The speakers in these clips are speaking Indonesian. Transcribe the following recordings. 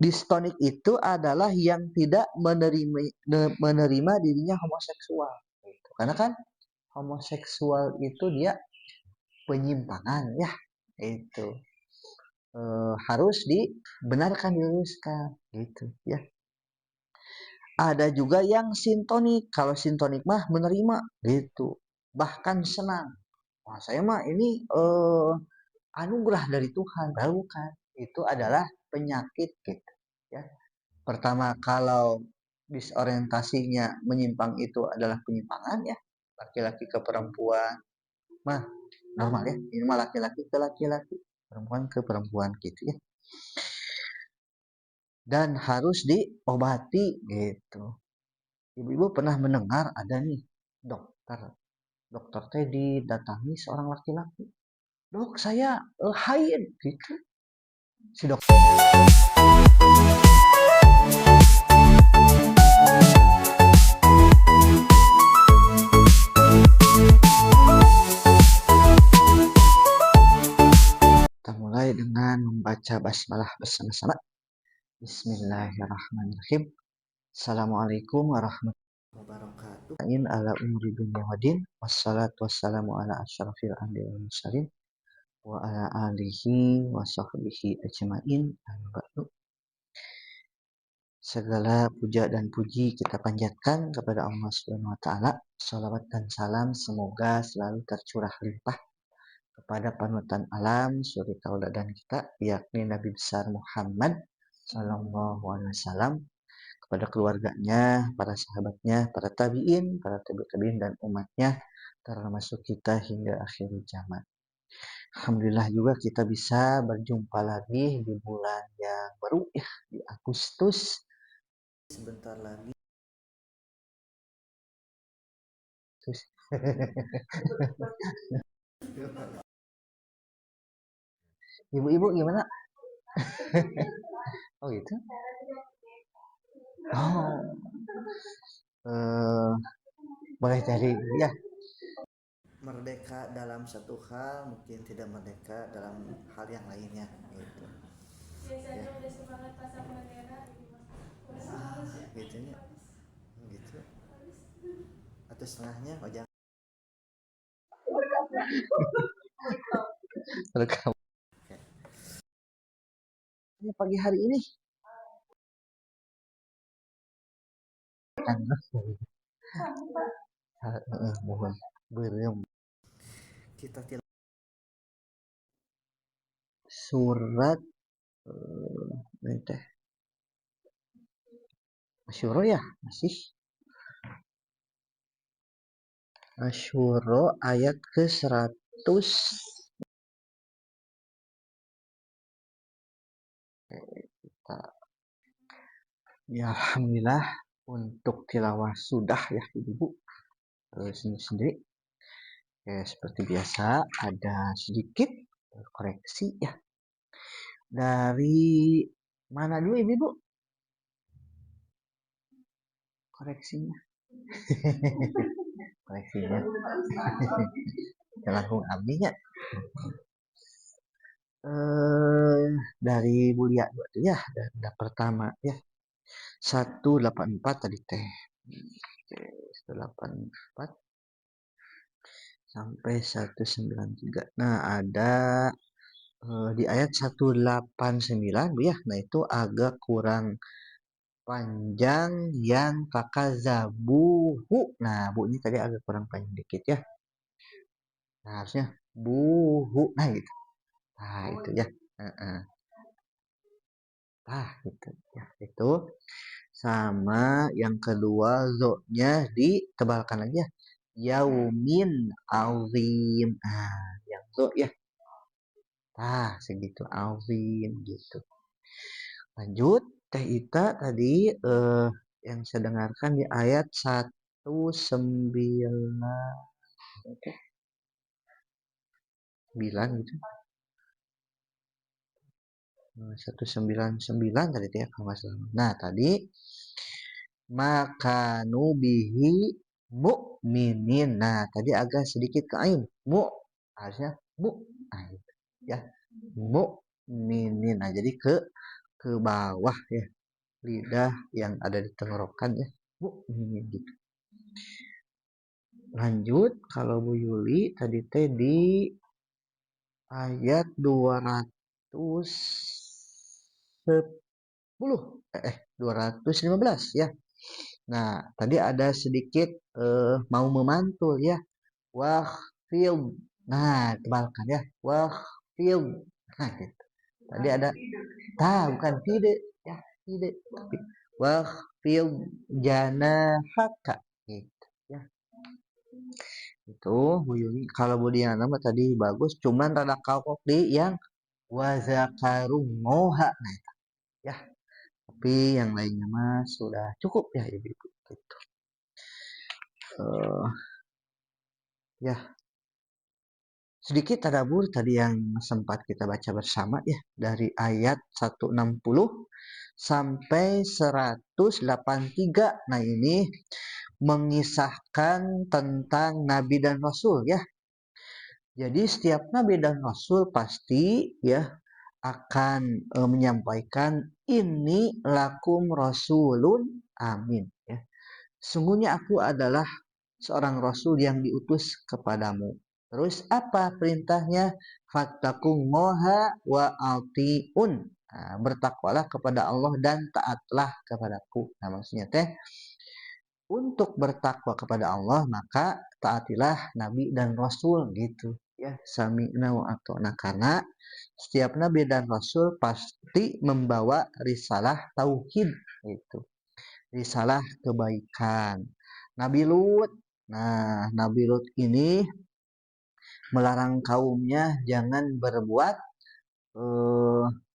distonik itu adalah yang tidak menerima dirinya homoseksual. Gitu. Karena kan homoseksual itu dia penyimpangan ya, itu harus dibenarkan, diluruskan gitu ya. Ada juga yang sintonik. Kalau sintonik mah menerima gitu, bahkan senang. Wah, saya mah ini anugerah dari Tuhan. Bukan, itu adalah penyakit gitu ya. Pertama, kalau disorientasinya menyimpang itu adalah penyimpangan ya, laki-laki ke perempuan mah normal ya. Ini mah laki-laki ke laki-laki, perempuan ke perempuan gitu ya. Dan harus diobati gitu. Ibu-ibu pernah mendengar ada nih dokter teh didatangi seorang laki-laki. Dok, saya haid gitu. Si dokter kita mulai dengan membaca basmalah bersama-sama. Bismillahirrahmanirrahim. Assalamualaikum warahmatullahi wabarakatuh. Ala umri dunya wadin. Wassalatu wassalamu ala asyrafil anbiya'i wal mursalin wa ala alihi wa sahbihi ajmain. Segala puja dan puji kita panjatkan kepada Allah Subhanahu wa taala. Shalawat dan salam semoga selalu tercurah limpah kepada panutan alam, suri tauladan kita, yakni Nabi besar Muhammad sallallahu alaihi wasallam, kepada keluarganya, para sahabatnya, para tabi'in, para tabi'in dan umatnya, termasuk kita hingga akhir zaman. Alhamdulillah juga kita bisa berjumpa lagi di bulan yang baru ya, di Agustus. Sebentar lagi. Terus ibu-ibu gimana? Oh gitu. Oh. Boleh cari ya. Merdeka dalam satu hal, mungkin tidak merdeka dalam hal yang lainnya gitu. Biasanya udah semangat pasang bendera gitu ya. Gitu. Atau setengahnya wajah. Rekam. Ini pagi hari ini. Mohon belum. Kita surat ini teh Asyuro ya, masih Asyuro ayat ke 100. Kita ya alhamdulillah untuk tilawah sudah ya ibu sendiri. Ya, seperti biasa ada sedikit koreksi ya. Dari mana dulu ibu? Koreksinya. Koreksinya. Langsung abinya. Dari Bulia itu ya, dan pertama ya. 184 tadi teh. Oke, 184 sampai 193. Nah, ada di ayat 189 Bu ya. Nah, itu agak kurang panjang yang fakazabuhu. Nah, Bu ini tadi agak kurang panjang dikit ya. Nah, harusnya buhu. Nah, gitu. Nah, itu ya. Nah, gitu ya. Itu sama yang kedua zo-nya ditebalkan lagi ya. Yaumin azim. Nah, yang zo ya. Nah, segitu azim gitu. Lanjut, Teh Ita tadi yang saya dengarkan di ayat 19 gitu. 199 tadi ya kalau nggak salah. Nah, tadi maka nubihi mu'minin. Nah, tadi agak sedikit ke ain. Harusnya mu. Nah, gitu. Ya. Mu'minin. Nah, jadi ke ke bawah ya, lidah yang ada di tenggorokan ya Bu, ini gitu. Lanjut, kalau Bu Yuli tadi teh di ayat 215 ya. Nah, tadi ada sedikit mau memantul ya. Wahfil. Nah, tebalkan ya. Wahfil. Nah, gitu. Tadi ada bukan tidak ya, tidak. Tapi wahfil janahaka gitu ya. Itu Bu Yuni, kalau Bu Diana mah tadi bagus, cuman rada kalkok di yang wazakarum moha. Nah, ya. Tapi yang lainnya mah sudah cukup ya Ibu. Gitu. Ya, sedikit tadabbur tadi yang sempat kita baca bersama ya, dari ayat 160 sampai 183. Nah, ini mengisahkan tentang nabi dan rasul ya. Jadi setiap nabi dan rasul pasti ya akan menyampaikan ini lakum rasulun amin ya. Sungguhnya aku adalah seorang rasul yang diutus kepadamu. Terus apa perintahnya? Fattakum moha wa altiun. Nah, bertakwalah kepada Allah dan taatlah kepadaku. Nah, maksudnya teh untuk bertakwa kepada Allah maka taatilah nabi dan rasul gitu ya. Sami'na wa ata'na, karena setiap nabi dan rasul pasti membawa risalah tauhid itu. Risalah kebaikan. Nabi Lut. Nah, Nabi Lut ini melarang kaumnya jangan berbuat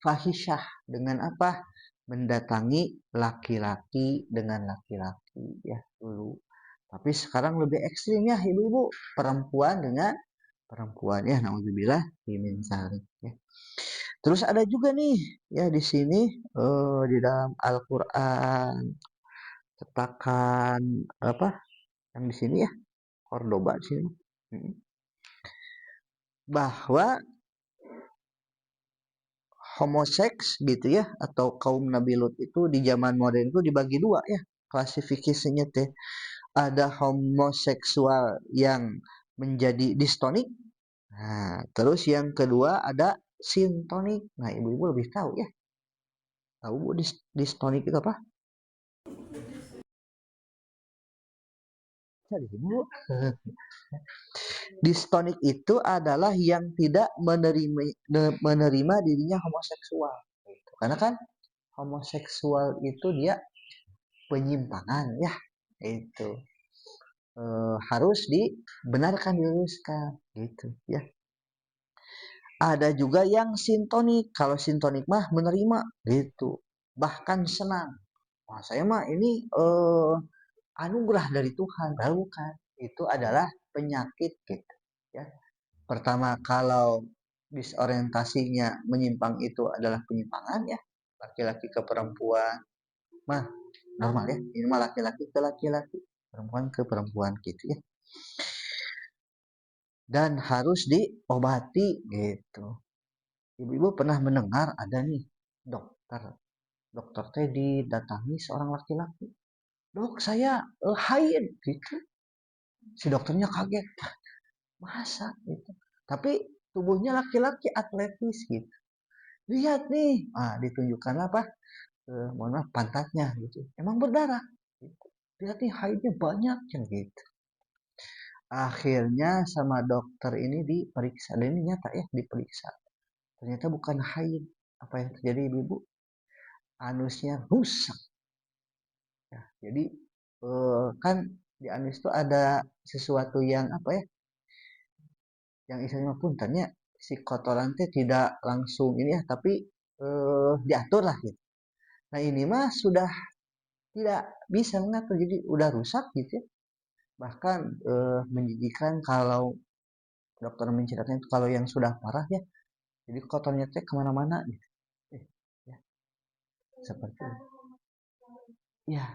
fahisyah dengan apa? Mendatangi laki-laki dengan laki-laki ya dulu. Tapi sekarang lebih ekstrim ya ibu-ibu, perempuan dengan perempuan ya, naudzubillah min dzalik ya. Terus ada juga nih ya di sini di dalam Al-Qur'an cetakan apa yang di sini ya, Cordoba sini, bahwa homoseks gitu ya, atau kaum Nabi Lut itu di zaman modern itu dibagi dua ya klasifikasinya teh. Ada homoseksual yang menjadi distonik. Nah, terus yang kedua ada sintonik. Nah, ibu-ibu lebih tahu ya. Tahu Bu distonik itu apa? Cari Bu. Distonik itu adalah yang tidak menerima dirinya homoseksual. Karena kan homoseksual itu dia penyimpangan ya, itu harus dibenarkan, diluruskan gitu ya. Ada juga yang sintonik. Kalau sintonik mah menerima gitu, bahkan senang. Wah, saya mah ini anugerah dari Tuhan. Bukan, itu adalah penyakit gitu ya. Pertama, kalau disorientasinya menyimpang itu adalah penyimpangan ya, laki-laki ke perempuan mah normal ya. Ini mah laki-laki ke laki-laki, perempuan ke perempuan gitu ya. Dan harus diobati gitu. Ibu-ibu pernah mendengar ada nih dokter teh didatangi seorang laki-laki. Dok, saya haid gitu. Si dokternya kaget. Masa gitu. Tapi tubuhnya laki-laki atletis gitu. Lihat nih, ditunjukkan apa? Mohon maaf, pantatnya gitu. Emang berdarah. Gitu. Lihat nih, haidnya banyak yang gitu. Akhirnya sama dokter ini diperiksa. Dan ini nyata ya, diperiksa. Ternyata bukan haid. Apa yang terjadi ibu-ibu? Anusnya rusak. Ya, jadi kan di anus itu ada sesuatu yang apa ya? Yang istilahnya pun tanya si kotoran teh tidak langsung ini ya, tapi diatur lah gitu. Nah, ini mah sudah tidak bisa mengatur, jadi udah rusak gitu ya. Bahkan menjijikan kalau dokter menceritakan itu kalau yang sudah parah ya, jadi kotornya teh kemana-mana gitu. Ya, seperti itu. Ya,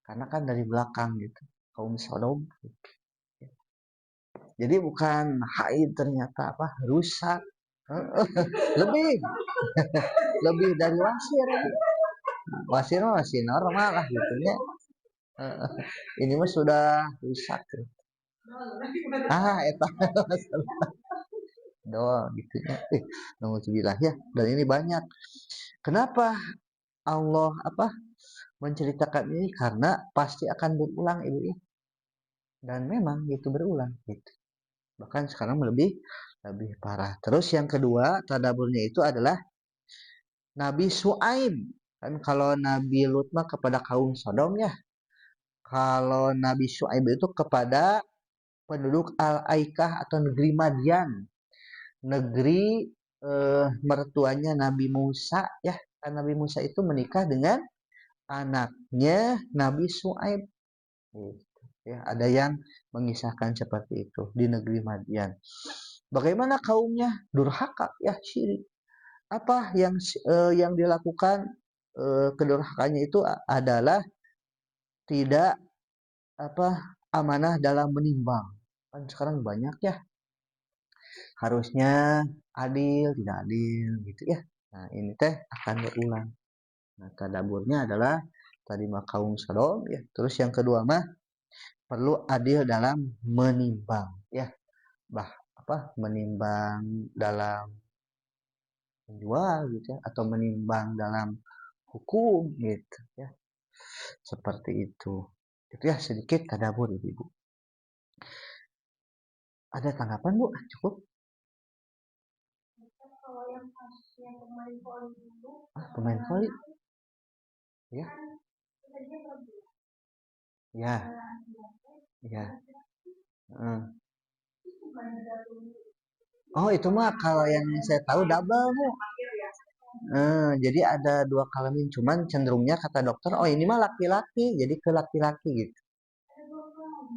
karena kan dari belakang gitu, kaum Sodom. Gitu. Jadi bukan haid, ternyata apa, rusak. Lebih lebih dari wasir. Wasir mah masih normal lah gitu ya. Ini mah sudah rusak. Eta doang gitu ya. Alhamdulillah ya. Dan ini banyak. Kenapa Allah menceritakan ini? Karena pasti akan berulang ibu ya. Dan memang itu berulang gitu. Bahkan sekarang lebih parah. Terus yang kedua tadaburnya itu adalah Nabi Su'aib. Kan kalau Nabi Lut mah kepada kaum Sodom ya. Kalau Nabi Su'aib itu kepada penduduk Al-Aikah atau negeri Madian. Negeri mertuanya Nabi Musa ya. Kan Nabi Musa itu menikah dengan anaknya Nabi Su'aib. Gitu. Ya, ada yang mengisahkan seperti itu di negeri Madian. Bagaimana kaumnya? Durhaka ya, syirik. Apa yang dilakukan kedurhakaannya itu adalah tidak amanah dalam menimbang. Kan sekarang banyak ya, harusnya adil tidak adil gitu ya. Nah ini teh akan berulang. Nah tadaburnya adalah tadi mah kaum Sodom ya. Terus yang kedua mah perlu adil dalam menimbang ya. Menimbang dalam menjual gitu ya, atau menimbang dalam hukum gitu ya. Seperti itu. Itu ya sedikit tadabbur Ibu. Ada tanggapan Bu? Cukup? Kalau yang pas yang pemain voli dulu, Pemain voli? Ya. Ya. Ya. Oh itu mah kalau yang saya tahu double Bu. Jadi ada dua kelamin, cuman cenderungnya kata dokter, oh ini mah laki-laki, jadi ke laki-laki gitu.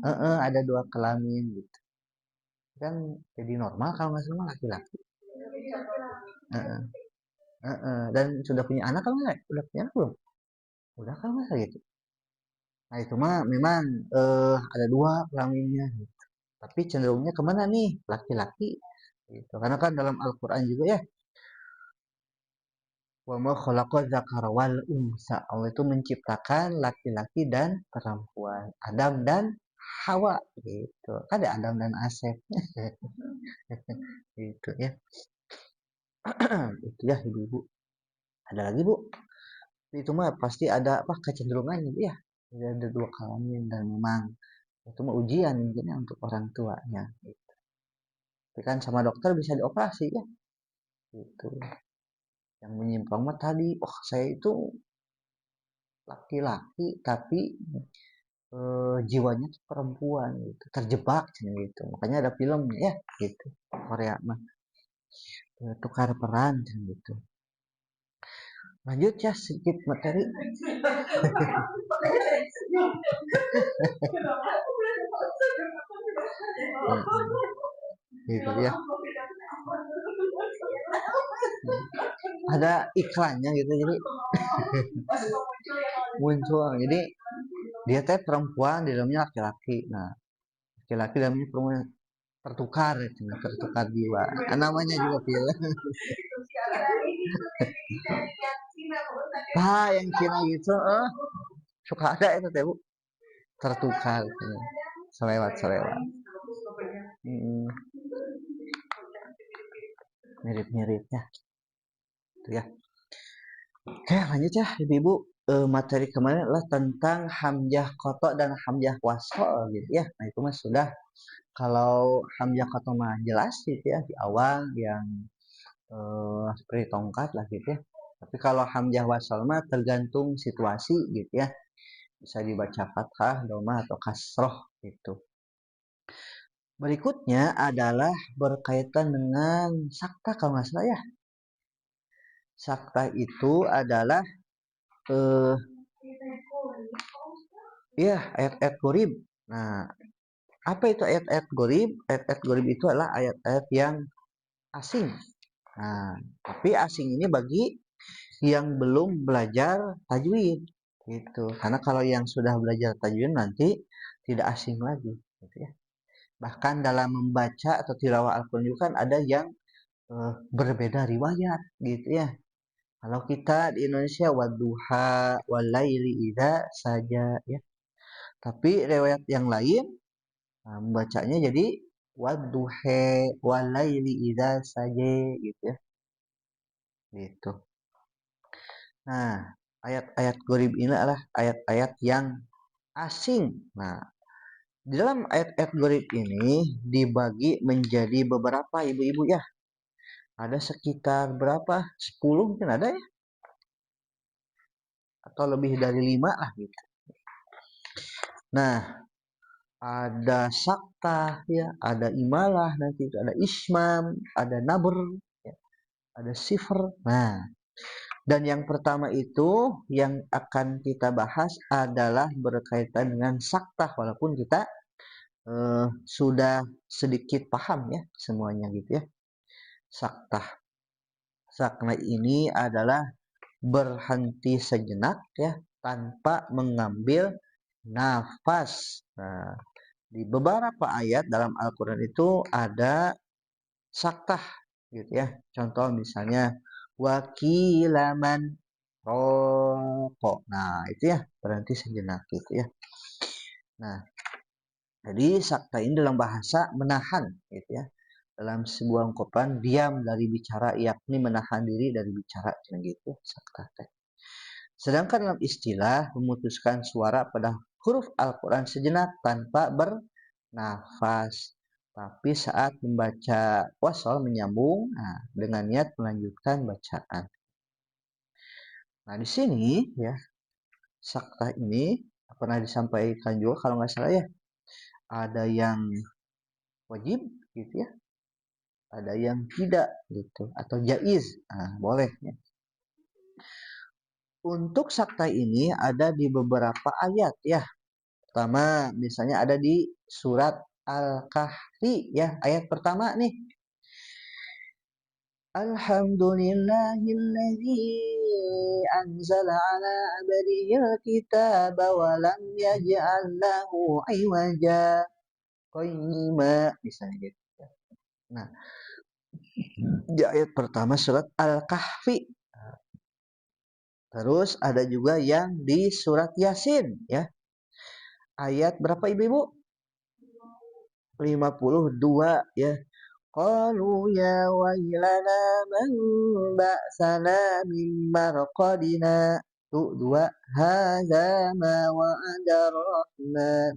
Ada dua kelamin gitu. Kan jadi normal kalau nggak salah laki-laki. Dan sudah punya anak kalau nggak? Udah punya anak belum? Udah kalau nggak salah gitu. Nah itu mah memang ada dua kelaminnya gitu. Tapi cenderungnya kemana nih? Laki-laki gitu. Karena kan dalam Al-Quran juga ya, wa ma khalaqa dzakara wal unsa. Allah itu menciptakan laki-laki dan perempuan. Adam dan Hawa gitu. Ada Adam dan Asep. Gitu ya. Itu ya ibu-ibu. Ada lagi Bu? Itu mah pasti ada kecenderungannya ya. Ada dua kelamin dan memang itu mah ujian mungkin ya untuk orang tuanya. Gitu. Tapi kan sama dokter bisa dioperasi ya. Gitu. Yang menyimpang mah tadi, saya itu laki-laki tapi jiwanya tuh perempuan gitu, terjebak gitu. Makanya ada film ya gitu, Korea mah tukar peran gitu. Lanjut ya sedikit materi. Gitu ya. Ada iklannya gitu jadi muncul. Jadi dia teh perempuan di dalamnya laki-laki. Nah, laki-laki dalamnya perempuan tertukar jiwa. Namanya juga film. Yang Cina gitu, suka ada itu teh Bu, tertukar, selewat. Mirip-miripnya, itu ya. Oke, lanjut ya ibu-ibu. Materi kemarin adalah tentang hamzah qata dan hamzah wasl gitu ya. Nah itu mah sudah, kalau hamzah qata mah jelas gitu ya di awal yang seperti tongkat lah gitu ya. Tapi kalau hamzah wasl mah tergantung situasi gitu ya. Bisa dibaca fathah, dhamma atau kasroh gitu. Berikutnya adalah berkaitan dengan sakta kalau nggak salah ya. Sakta itu adalah ayat-ayat gorib. Nah, apa itu ayat-ayat gorib? Ayat-ayat gorib itu adalah ayat-ayat yang asing. Nah, tapi asing ini bagi yang belum belajar tajwid gitu. Karena kalau yang sudah belajar tajwid nanti tidak asing lagi gitu ya. Bahkan dalam membaca atau tilawah Al-Quran juga kan ada yang berbeda riwayat gitu ya. Kalau kita di Indonesia wadduha walaili idza saja ya. Tapi riwayat yang lain membacanya jadi wadduha walaili idza saja gitu ya. Gitu. Nah, ayat-ayat gharib ini adalah ayat-ayat yang asing. Nah, di dalam ayat-ayat gharib ini dibagi menjadi beberapa ibu-ibu ya. Ada sekitar berapa? 10 mungkin ada ya? Atau lebih dari 5 lah gitu. Nah, ada sakta ya, ada imalah nanti itu ada ismam, ada nabr, ya, ada sifr. Nah, dan yang pertama itu yang akan kita bahas adalah berkaitan dengan sakta walaupun kita sudah sedikit paham ya semuanya gitu ya. Sakta. Sakna ini adalah berhenti sejenak ya tanpa mengambil nafas. Nah, di beberapa ayat dalam Al-Qur'an itu ada saktah gitu ya. Contoh misalnya wakilaman rokok. Nah, itu ya berhenti sejenak gitu ya. Nah, jadi sakta ini dalam bahasa menahan gitu ya. Dalam sebuah ungkapan diam dari bicara yakni menahan diri dari bicara gitu sakta teh. Sedangkan dalam istilah memutuskan suara pada huruf Al-Quran sejenak tanpa bernafas. Tapi saat membaca wasol menyambung dengan niat melanjutkan bacaan. Nah di sini ya sakta ini pernah disampaikan juga kalau nggak salah ya ada yang wajib gitu ya, ada yang tidak gitu atau jaiz. Nah, boleh ya. Untuk sakta ini ada di beberapa ayat ya. Pertama, misalnya ada di surat Al-Kahfi ya, ayat pertama nih. Alhamdulillahilladzi anzala ala abdihil kitaba wa lam yaj'al lahu iwaja qayyima misalnya gitu. Nah, di ayat pertama surat Al-Kahfi. Terus ada juga yang di surat Yasin ya. Ayat berapa ibu-ibu? 52 ya. Qalu ya wailana man ba'sana min marqadina. Tuh dua hadza ma wa'ada rahman.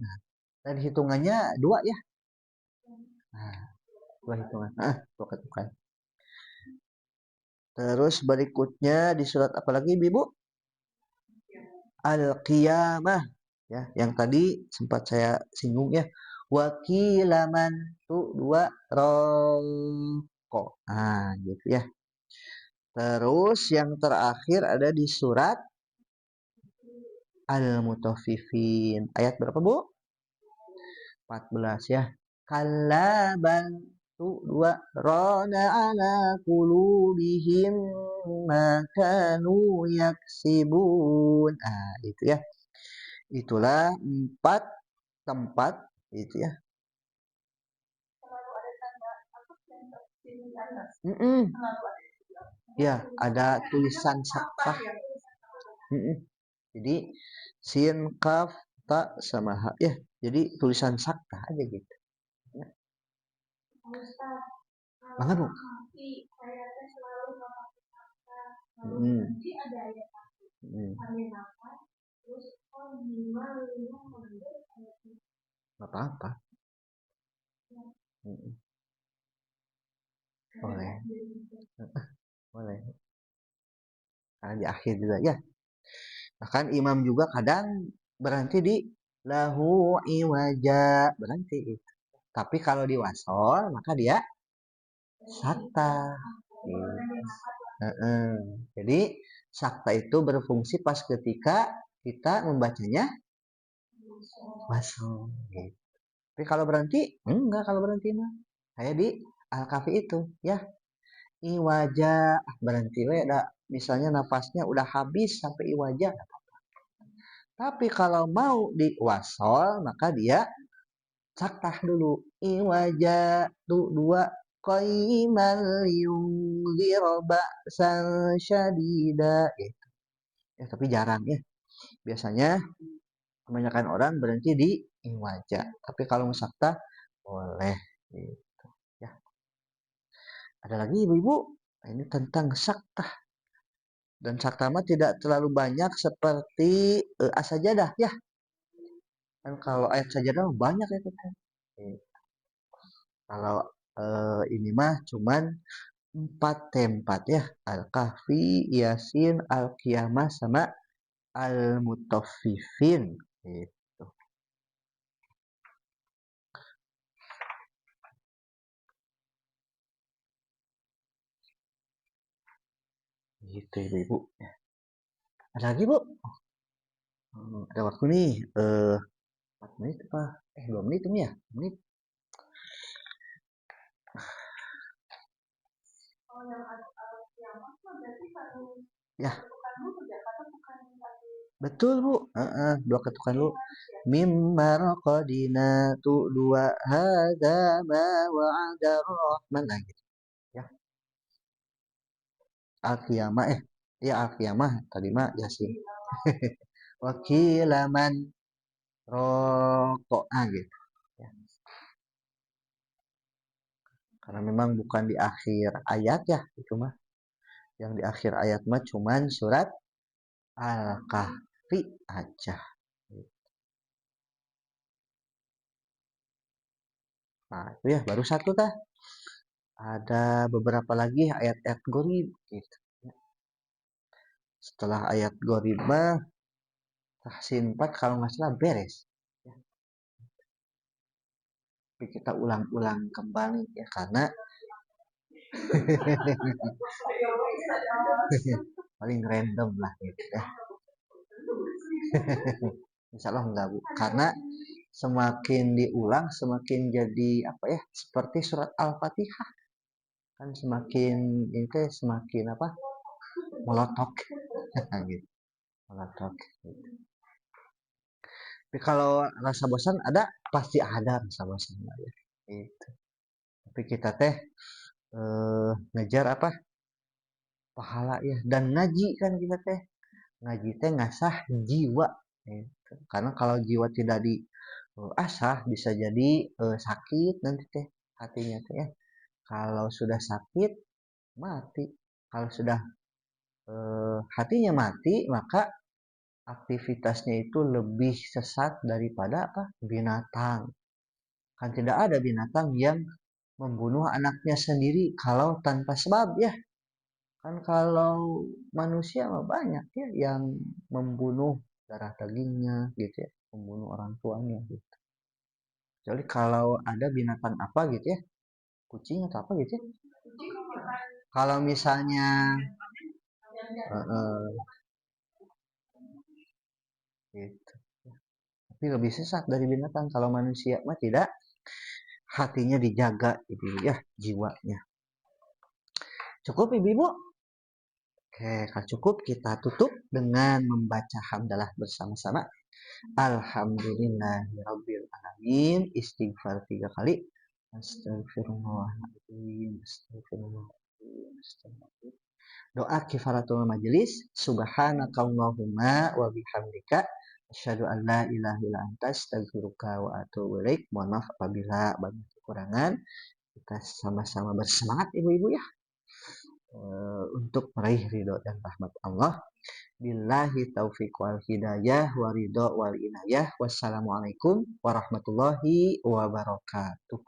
Dan hitungannya dua ya. Nah, dua hitungan. Dua ketukan. Terus berikutnya di surat apa lagi Ibu? Al-Qiyamah ya, yang tadi sempat saya singgung ya. Wakilaman tuh dua rokok. Nah, gitu ya. Terus yang terakhir ada di surat Al-Mutaffifin. Ayat berapa, Bu? 14 ya. Kallabal tuh dua rona ala qulubihim ma kanu yaksibun. Nah, itu ya. Itulah 4 tempat itu ya. Ya, ada tulisan saktah. Jadi sin kaf ta sama ha ya. Jadi tulisan saktah aja gitu. Ya. Banget, Bu. Gak apa-apa. Boleh. Boleh. Karena di akhir juga ya. Bahkan imam juga kadang berhenti di lahu iwaja, berhenti itu. Tapi kalau di wasol maka dia sakta. Jadi sakta itu berfungsi pas ketika kita membacanya wasol. Gitu. Tapi kalau berhenti enggak, kalau berhenti mah kayak di Al-Kahfi itu ya. Iwaja berhenti we misalnya nafasnya udah habis sampai iwaja. Tapi kalau mau di wasol maka dia saktah dulu. Iwaja tuh dua qayyiman liyunzira ba'san syadida. Gitu. Ya, tapi jarang ya. Biasanya kebanyakan orang berhenti di iwaja. Tapi kalau musakta boleh gitu ya. Ada lagi ibu-ibu, ini tentang sakta. Dan sakta mah tidak terlalu banyak seperti as-sajadah ya. Kan kalau ayat sajadah banyak ya kan. Kalau ini mah cuman 4 tempat ya. Al-Kahfi, Yasin, Al-Qiyamah sama Al-Mutaffifin gitu. Gitu ibu-ibu. Ada lagi bu? Ada waktu nih. 4 menit apa? 2 menit ini ya? 2 menit. Kalau yang ada kiamat mah berarti harus Ya, ketukan dulu ya, karena bukan lagi betul bu. Dua ketukan lu. Mimma raqadina tu dua hadza ma wa'ada rahman lagi. Ya, al-qiyamah ya al-qiyamah tadi mah Yasin. Wakilaman rokok gitu. Ya. Karena memang bukan di akhir ayat ya itu mah. Yang di akhir ayat mah cuman surat Al-Kahfi aja. Nah, itu ya baru satu tah. Ada beberapa lagi ayat-ayat gorib gitu. Setelah ayat gorib mah tahsin 4 kalau nggak salah beres. Ya. Tapi kita ulang-ulang kembali ya karena paling random lah gitu ya. Insya Allah enggak bu. Karena semakin diulang semakin jadi apa ya seperti surat Al-Fatihah kan semakin itu semakin apa melotok gitu melotok gitu. Tapi kalau rasa bosan ada pasti ada rasa bosan ya gitu. Tapi kita teh ngejar apa pahala ya dan ngaji kan kita teh ngaji teh ngasah jiwa gitu. Karena kalau jiwa tidak di asah bisa jadi sakit nanti teh hatinya teh ya. Kalau sudah sakit mati. Kalau sudah hatinya mati maka aktivitasnya itu lebih sesat daripada apa binatang. Kan tidak ada binatang yang membunuh anaknya sendiri kalau tanpa sebab ya. Kan kalau manusia mah banyak ya yang membunuh darah dagingnya gitu ya, membunuh orang tuanya gitu. Jadi kalau ada binatang apa gitu ya, kucing atau apa gitu ya. Kalau misalnya gitu. Tapi lebih sesat dari binatang kalau manusia mah tidak hatinya dijaga gitu ya jiwanya. Cukup ibu-ibu? Oke, kalau cukup kita tutup dengan membaca hamdalah bersama-sama. Alhamdulillahirabbil alamin. Istighfar 3 kali. Astagfirullahaladzim. Astagfirullahaladzim. Astagfirullahaladzim. Doa kifaratul majelis. Subhanakallahumma wa bihamdika asyhadu an la ilaha illa anta astaghfiruka wa atubu ilaik. Mohon maaf apabila banyak kekurangan. Kita sama-sama bersemangat ibu-ibu ya. Untuk meraih ridho dan rahmat Allah. Billahi taufiq wal hidayah wa ridho wal inayah. Wassalamualaikum warahmatullahi wabarakatuh.